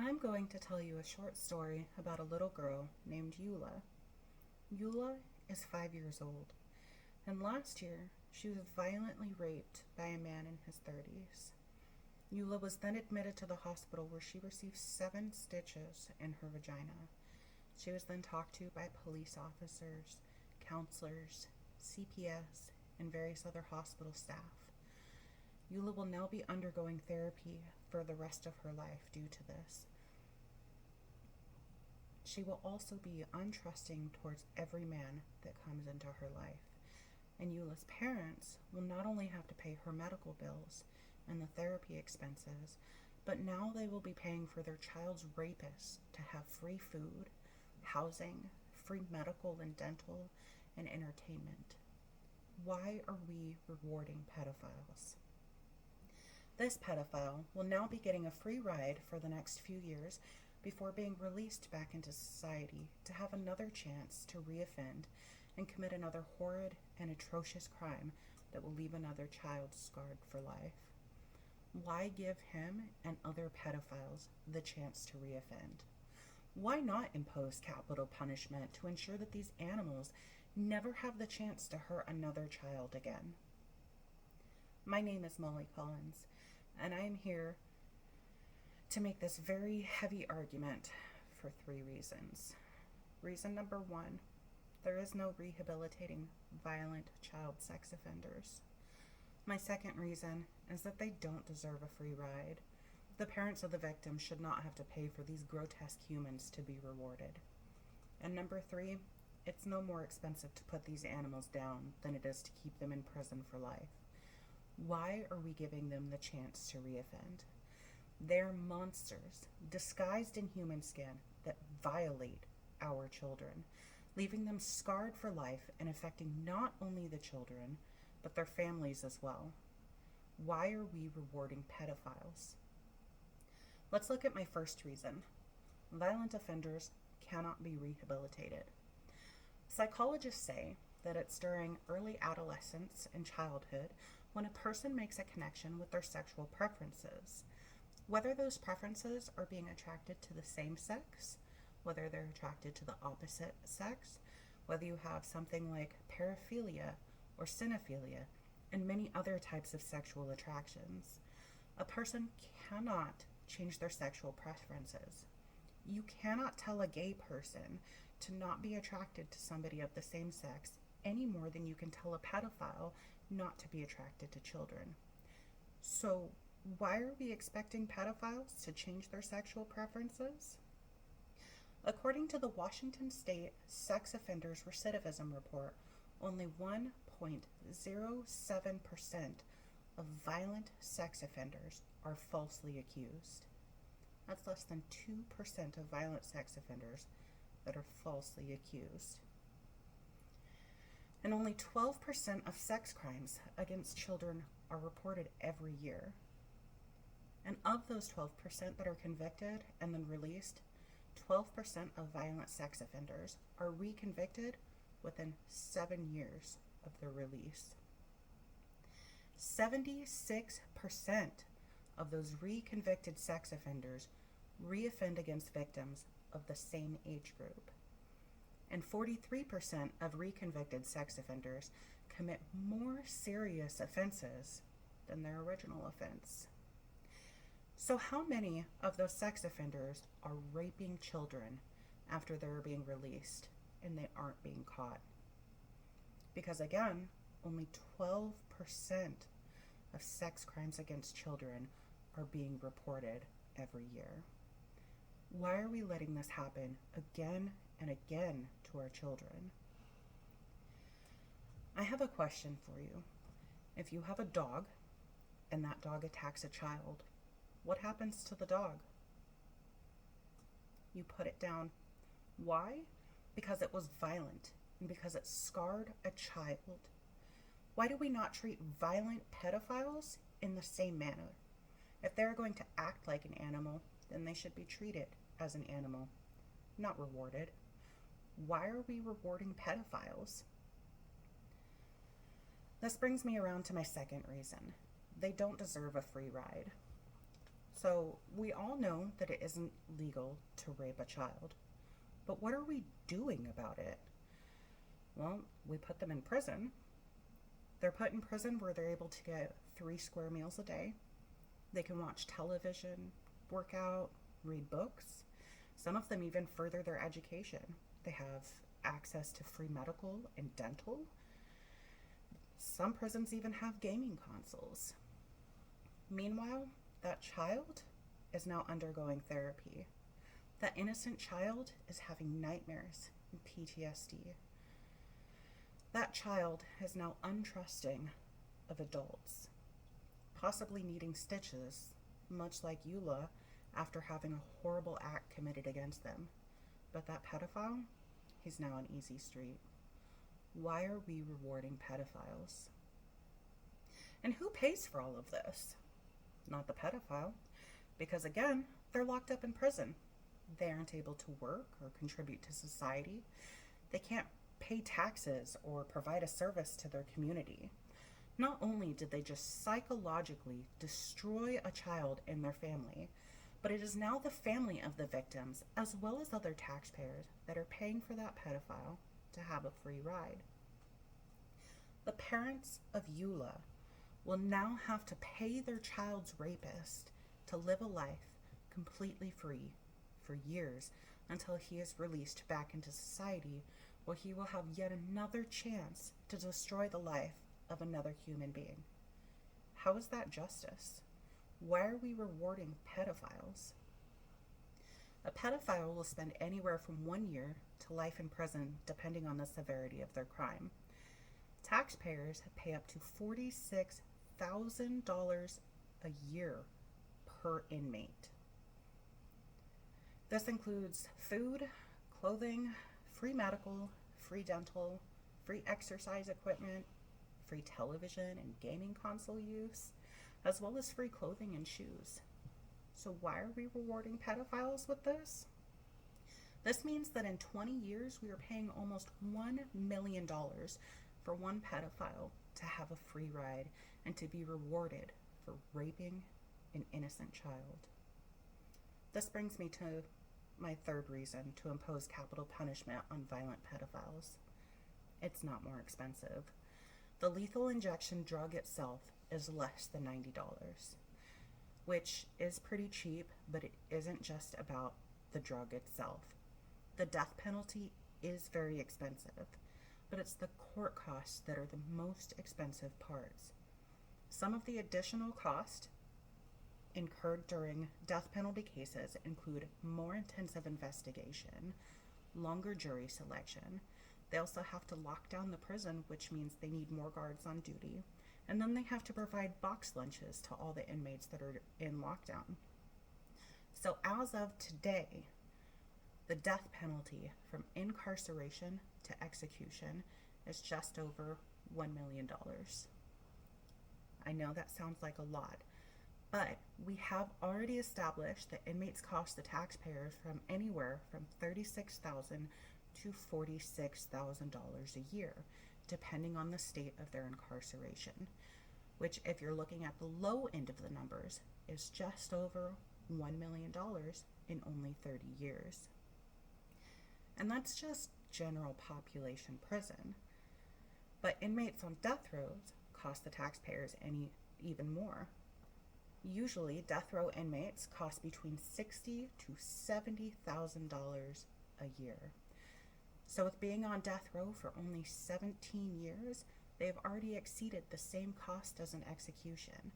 I'm going to tell you a short story about a little girl named Eula. Eula is 5 years old, and last year she was violently raped by a man in his 30s. Eula was then admitted to the hospital where she received 7 stitches in her vagina. She was then talked to by police officers, counselors, CPS, and various other hospital staff. Eula will now be undergoing therapy for the rest of her life due to this. She will also be untrusting towards every man that comes into her life. And Eula's parents will not only have to pay her medical bills and the therapy expenses, but now they will be paying for their child's rapist to have free food, housing, free medical and dental, and entertainment. Why are we rewarding pedophiles? This pedophile will now be getting a free ride for the next few years before being released back into society to have another chance to reoffend and commit another horrid and atrocious crime that will leave another child scarred for life. Why give him and other pedophiles the chance to reoffend? Why not impose capital punishment to ensure that these animals never have the chance to hurt another child again? My name is Molly Collins, and I am here to make this very heavy argument for 3 reasons. Reason number 1, there is no rehabilitating violent child sex offenders. My second reason is that they don't deserve a free ride. The parents of the victims should not have to pay for these grotesque humans to be rewarded. And number 3, it's no more expensive to put these animals down than it is to keep them in prison for life. Why are we giving them the chance to reoffend? They're monsters, disguised in human skin, that violate our children, leaving them scarred for life and affecting not only the children, but their families as well. Why are we rewarding pedophiles? Let's look at my first reason. Violent offenders cannot be rehabilitated. Psychologists say that it's during early adolescence and childhood when a person makes a connection with their sexual preferences. Whether those preferences are being attracted to the same sex, whether they're attracted to the opposite sex, whether you have something like paraphilia or cinephilia, and many other types of sexual attractions. A person cannot change their sexual preferences. You cannot tell a gay person to not be attracted to somebody of the same sex any more than you can tell a pedophile not to be attracted to children. So, why are we expecting pedophiles to change their sexual preferences? According to the Washington State Sex Offenders Recidivism Report, only 1.07% of violent sex offenders are falsely accused. That's less than 2% of violent sex offenders that are falsely accused. And only 12% of sex crimes against children are reported every year. And of those 12% that are convicted and then released, 12% of violent sex offenders are reconvicted within 7 years of their release. 76% of those reconvicted sex offenders reoffend against victims of the same age group. And 43% of reconvicted sex offenders commit more serious offenses than their original offense. So how many of those sex offenders are raping children after they're being released and they aren't being caught? Because again, only 12% of sex crimes against children are being reported every year. Why are we letting this happen again and again to our children? I have a question for you. If you have a dog and that dog attacks a child, what happens to the dog? You put it down. Why? Because it was violent and because it scarred a child. Why do we not treat violent pedophiles in the same manner? If they're going to act like an animal, then they should be treated as an animal, not rewarded. Why are we rewarding pedophiles? This brings me around to my second reason. They don't deserve a free ride. So we all know that it isn't legal to rape a child. But what are we doing about it? Well, we put them in prison. They're put in prison where they're able to get 3 square meals a day. They can watch television, work out, read books. Some of them even further their education. They have access to free medical and dental. Some prisons even have gaming consoles. Meanwhile, that child is now undergoing therapy. That innocent child is having nightmares and PTSD. That child is now untrusting of adults, possibly needing stitches, much like Eula after having a horrible act committed against them. But that pedophile, he's now on easy street. Why are we rewarding pedophiles? And who pays for all of this? Not the pedophile, because again, they're locked up in prison. They aren't able to work or contribute to society. They can't pay taxes or provide a service to their community. Not only did they just psychologically destroy a child and their family, but it is now the family of the victims, as well as other taxpayers, that are paying for that pedophile to have a free ride. The parents of Eula will now have to pay their child's rapist to live a life completely free for years until he is released back into society, where he will have yet another chance to destroy the life of another human being. How is that justice? Why are we rewarding pedophiles? A pedophile will spend anywhere from 1 year to life in prison, depending on the severity of their crime. Taxpayers pay up to $46,000 a year per inmate. This includes food, clothing, free medical, free dental, free exercise equipment, free television and gaming console use, as well as free clothing and shoes. So why are we rewarding pedophiles with this? This means that in 20 years, we are paying almost $1 million for one pedophile to have a free ride and to be rewarded for raping an innocent child. This brings me to my third reason to impose capital punishment on violent pedophiles. It's not more expensive. The lethal injection drug itself is less than $90, which is pretty cheap, but it isn't just about the drug itself. The death penalty is very expensive, but it's the court costs that are the most expensive parts. Some of the additional cost incurred during death penalty cases include more intensive investigation, longer jury selection. They also have to lock down the prison, which means they need more guards on duty. And then they have to provide box lunches to all the inmates that are in lockdown. So as of today, the death penalty from incarceration to execution is just over $1 million. I know that sounds like a lot, but we have already established that inmates cost the taxpayers from anywhere from $36,000 to $46,000 a year, depending on the state of their incarceration, which, if you're looking at the low end of the numbers, is just over $1 million in only 30 years. And that's just general population prison. But inmates on death rows cost the taxpayers even more. Usually, death row inmates cost between $60,000 to $70,000 a year. So with being on death row for only 17 years, they've already exceeded the same cost as an execution.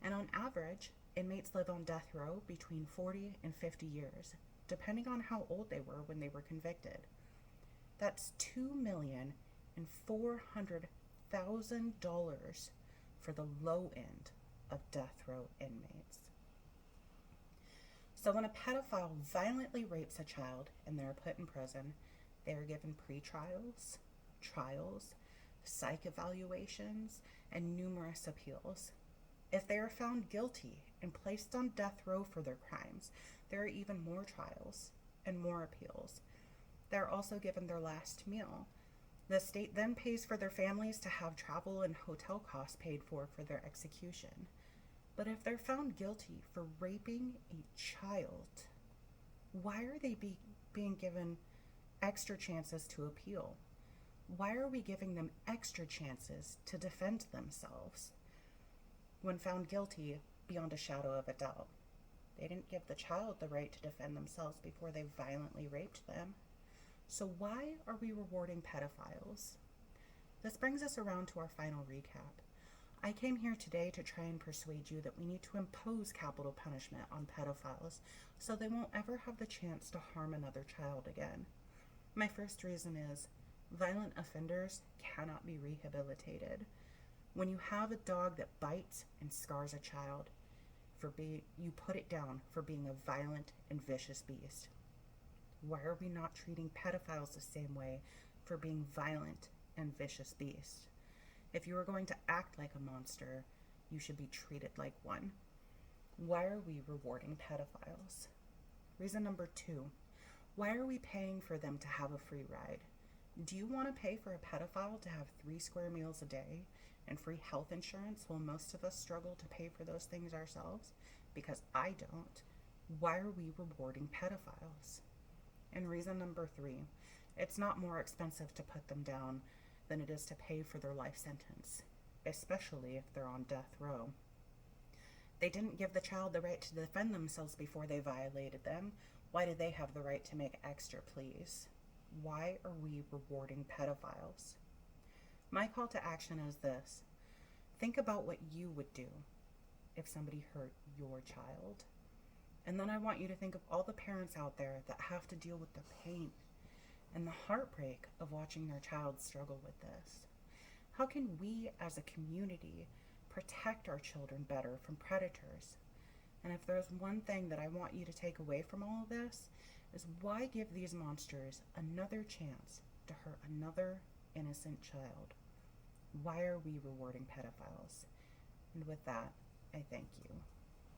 And on average, inmates live on death row between 40 and 50 years, depending on how old they were when they were convicted. That's $2,400,000 for the low end of death row inmates. So when a pedophile violently rapes a child and they're put in prison, they are given pre-trials, trials, psych evaluations, and numerous appeals. If they are found guilty and placed on death row for their crimes, there are even more trials and more appeals. They are also given their last meal. The state then pays for their families to have travel and hotel costs paid for their execution. But if they're found guilty for raping a child, why are they being given extra chances to appeal? Why are we giving them extra chances to defend themselves? When found guilty beyond a shadow of a doubt, they didn't give the child the right to defend themselves before they violently raped them. So why are we rewarding pedophiles? This brings us around to our final recap. I came here today to try and persuade you that we need to impose capital punishment on pedophiles so they won't ever have the chance to harm another child again. My first reason is violent offenders cannot be rehabilitated. When you have a dog that bites and scars a child, you put it down for being a violent and vicious beast. Why are we not treating pedophiles the same way for being violent and vicious beasts? If you are going to act like a monster, you should be treated like one. Why are we rewarding pedophiles? Reason number 2, why are we paying for them to have a free ride? Do you want to pay for a pedophile to have 3 square meals a day and free health insurance while most of us struggle to pay for those things ourselves? Because I don't. Why are we rewarding pedophiles? And reason number 3, it's not more expensive to put them down than it is to pay for their life sentence, especially if they're on death row. They didn't give the child the right to defend themselves before they violated them. Why do they have the right to make extra pleas? Why are we rewarding pedophiles? My call to action is this. Think about what you would do if somebody hurt your child. And then I want you to think of all the parents out there that have to deal with the pain and the heartbreak of watching their child struggle with this. How can we as a community protect our children better from predators? And if there's one thing that I want you to take away from all of this, is why give these monsters another chance to hurt another innocent child? Why are we rewarding pedophiles? And with that, I thank you.